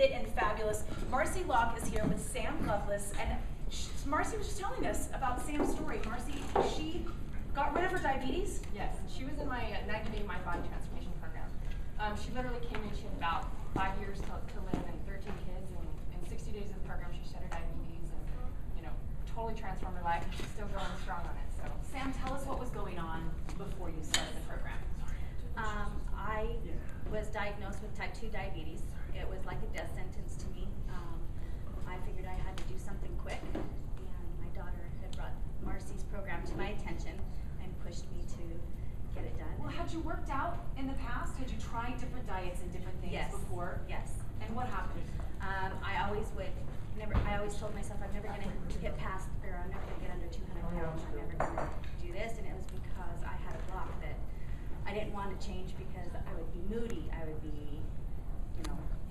fit and fabulous. Marcy Locke is here with Sam Loveless, and Marcy was just telling us about Sam's story. Marcy, she got rid of her diabetes? Yes, she was in my 90-day Mind Body Transformation program. She literally came in, she had about 5 years to live and 13 kids, and in 60 days of the program she shed her diabetes and, totally transformed her life, and she's still going strong on it. So, Sam, tell us what was going on before you started the program. I was diagnosed with type 2 diabetes. It was like a death sentence to me. I figured I had to do something quick, and my daughter had brought Marcy's program to my attention and pushed me to get it done. Well, had you worked out in the past? Had you tried different diets and different things before? Yes. And what happened? I always told myself I'm never going to get past, or I'm never going to get under 200 pounds. I'm never going to do this, and it was because I had a block that I didn't want to change because I would be moody. I would be,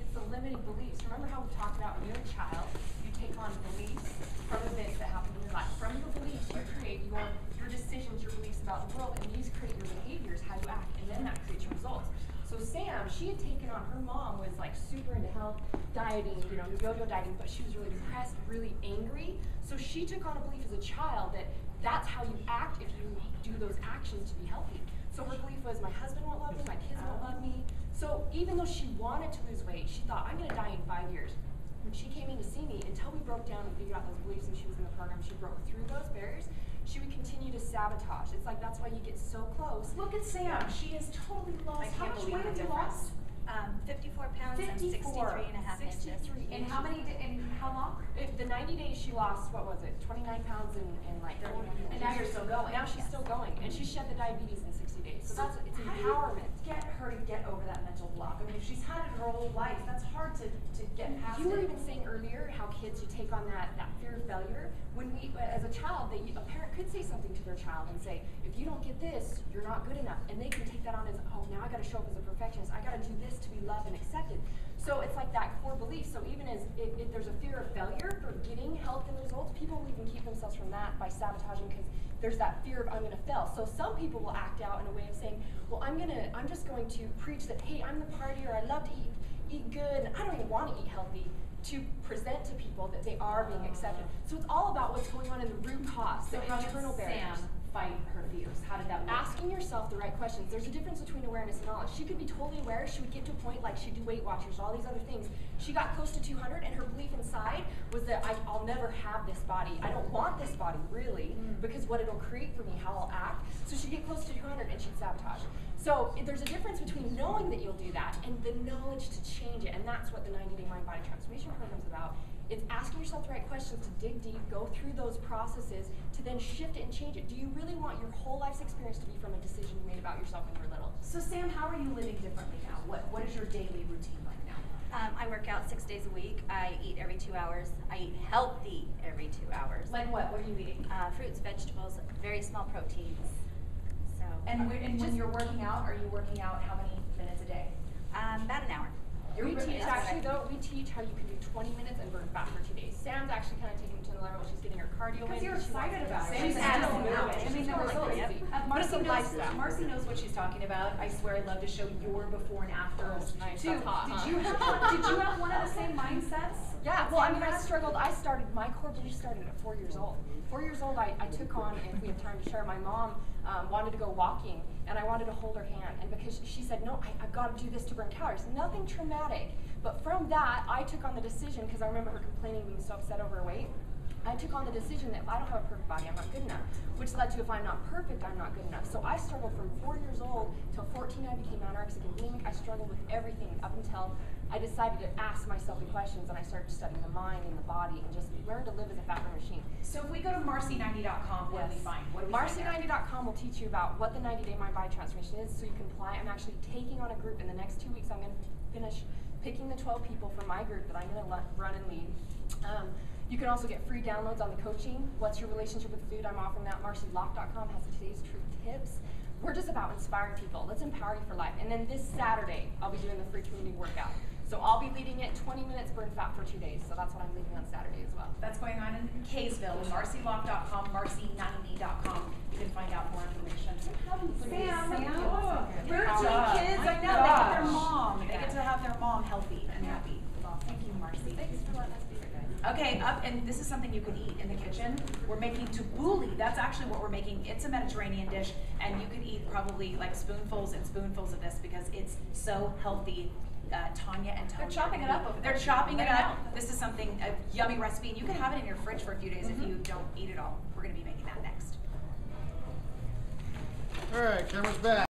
it's the limiting beliefs. Remember how we talked about when you're a child, you take on beliefs from events that happen in your life. From your beliefs, you create your decisions, your beliefs about the world, and these create your behaviors, how you act, and then that creates your results. So Sam, she had taken on, her mom was like super into health, dieting, yo-yo dieting, but she was really depressed, really angry. So she took on a belief as a child that that's how you act if you do those actions to be healthy. So her belief was, my husband won't love me, my kids won't love me. So even though she wanted to lose weight, she thought, I'm gonna die in 5 years. When she came in to see me, until we broke down and figured out those beliefs and she was in the program, she broke through those barriers, she would continue to sabotage. It's like, that's why you get so close. Look at Sam, she is totally lost. How much weight have you lost? 54 pounds and 63 and a half inches. In how many, in how long? The 90 days she lost, what was it, 29 pounds and like 30 pounds. And now you're still going. Now she's still going, and she shed the diabetes in 60 days. So it's empowerment. Get her to get over that mental block. I mean, if she's had it her whole life, that's hard to get past. You were even saying earlier how kids who take on that fear of failure. When we, as a child, a parent could say something to their child and say, if you don't get this, you're not good enough. And they can take that on as, oh, now I got to show up as a perfectionist. I got to do this to be loved and accepted. So it's like that core belief. So even as if there's a fear of failure for getting health and results, people will even keep themselves from that by sabotaging because there's that fear of I'm going to fail. So some people will act out in a way of saying, well, I'm just going to preach that, hey, I'm the partier, I love to eat good, and I don't even want to eat healthy, to present to people that they are being accepted. So it's all about what's going on in the root cause, the internal barriers. Sam fight her fears? How did that work? Asking yourself the right questions. There's a difference between awareness and knowledge. She could be totally aware. She would get to a point like she'd do Weight Watchers, all these other things. She got close to 200, and her belief inside was that I'll never have this body. I don't want this body, really, because what it'll create for me, how I'll act. So she'd get close to 200, and she'd sabotage. So there's a difference between knowing that you'll do that and the knowledge to change it, and that's what the 90-day Mind Body Transformation program is about. It's asking yourself the right questions to dig deep, go through those processes, to then shift it and change it. Do you really want your whole life's experience to be from a decision you made about yourself when you were little? So Sam, how are you living differently now? What is your daily routine like now? I work out 6 days a week. I eat every 2 hours. I eat healthy every 2 hours. Like what? What are you eating? Fruits, vegetables, very small proteins. So. And when you're working out, are you working out how many minutes a day? About an hour. We teach how you can do 20 minutes and burn fat for 2 days. Sam's actually kind of taking it to the level where she's getting her cardio in. Because you're excited about it. She's absolutely. I mean, the results. Marcy knows what she's talking about. I swear I'd love to show your before and after. Nice. Too. Did you have one of the same mindsets? Yeah, well, I mean, my core belief started at 4 years old. 4 years old, I took on, and if we have time to share, my mom wanted to go walking, and I wanted to hold her hand. And because she said, no, I've got to do this to burn calories. Nothing traumatic. But from that, I took on the decision, because I remember her complaining, being so upset over her weight. I took on the decision that if I don't have a perfect body, I'm not good enough, which led to if I'm not perfect, I'm not good enough. So I struggled from 4 years old till 14. I became anorexic and bulimic. I struggled with everything up until I decided to ask myself the questions, and I started studying the mind and the body and just learn to live as a fat burner machine. So if we go to Marcy90.com, what do we find? Marcy90.com will teach you about what the 90-day Mind Body Transformation is, so you can apply. I'm actually taking on a group in the next 2 weeks. I'm going to finish picking the 12 people from my group that I'm going to run and lead. You can also get free downloads on the coaching. What's your relationship with food? I'm offering that. MarcyLocke.com has today's truth tips. We're just about inspiring people. Let's empower you for life. And then this Saturday, I'll be doing the free community workout. So I'll be leading it 20 minutes, burn fat for 2 days. So that's what I'm leading on Saturday as well. That's going on in Kaysville. MarcyLocke.com, Marcy90.com. You can find out more information. Sam, we're two kids. I know. They get their mom. They get to have their mom healthy and happy. Well, thank you. Marcy. Thanks for letting us be here, guys. Okay, and this is something you could eat in the kitchen. We're making tabbouleh. That's actually what we're making. It's a Mediterranean dish, and you could eat probably like spoonfuls and spoonfuls of this because it's so healthy. Tanya and Tony. They're chopping it up over there. They're chopping it Right up. now. This is something, a yummy recipe, and you can have it in your fridge for a few days if you don't eat it all. We're gonna be making that next. All right, camera's back.